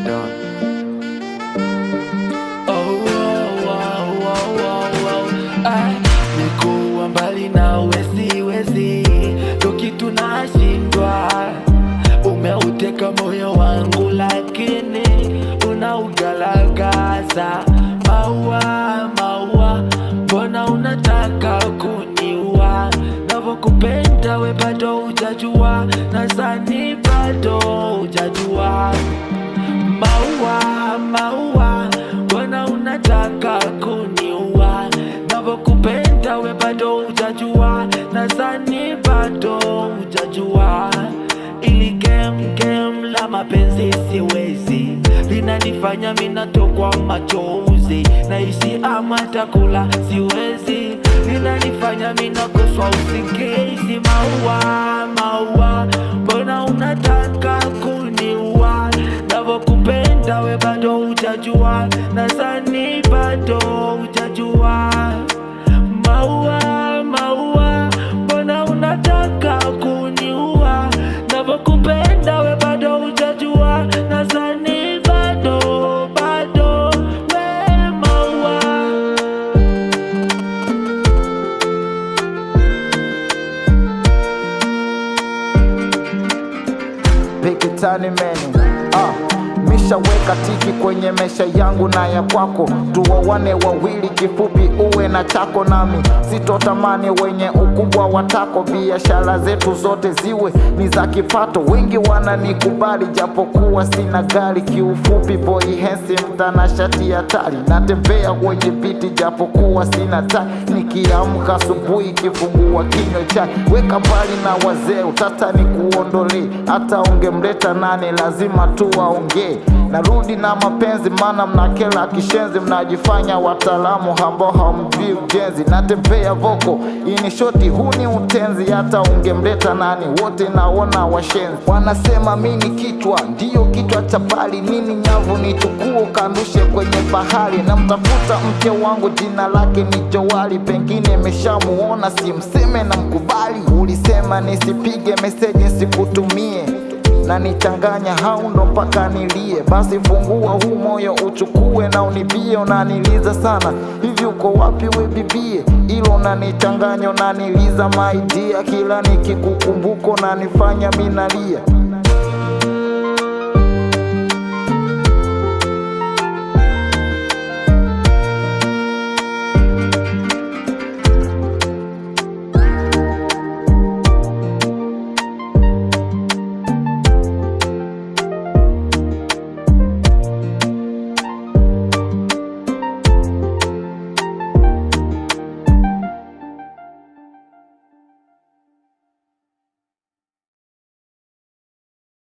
Don. Oh, oh, oh, oh, oh, oh. Ay, nikuwa mbali nawe siwezi, tukitu nashindwa. Umeuteka moyo wangu lakini unaugalagaza. Maua, maua, mbona unataka kuniua? Navokupenda we bado hujajua, nadhani bado hujajua. Maua, maua, mbona unataka kuniua? Navokupenda we bado hujajua, nadhani bado hujajua. Ili game la mapenzi siwezi, linanifanya minatokwa machozi. Naishi ama takula siwezi, linanifanya minakoswa usingizi. Maua, maua, mbona unataka kuniua? Navokupenda we bado hujajua, nadhani bado hujajua. Maua, maua, mbona unataka kuniua? Navokupenda we bado hujajua, nadhani bado we maua. Pikitani meni mishaweka tiki kwenye mesha yangu na ya kwako, tuowane wawili, kifupi uwe na chako nami sitotamani wenye ukubwa watako. Biashara zetu zote ziwe ni za kipato, wengi wananikubali japokuwa sina gari. Kiufupi boy handsome, mtanashati hatari, natembea kwenye biti japokuwa sina tai. Nikiamka asubuhi kifungua kinywa chai, weka mbali na wazee utata ni kuondole. Hata ungemleta nane lazima tu waongee. Narudi na mapenzi mana mnakela kishenzi, mnajifanya wataalamu ambao hamjui ujenzi. Natembea voko ini shoti, huu ni utenzi. Hata ungemleta nani wote naona washenzi. Wanasema mini kichwa, ndiyo kichwa cha bali. Nini nyavu nichukue kandushe kwenye bahari. Na mtafuta mke wangu jina lake ni Jowali, pengine meshamuona simseme na mkubali. Ulisema nisipige meseji sikutumie, na nichanganya haundo mpaka nilie. Basi fungua huu moyo uchukue na unibie. Unaniliza sana hivi uko wapi we bibie? Ilo unanichanganya unaniliza my dear, kila nikikukumbuka unanifanya minalia.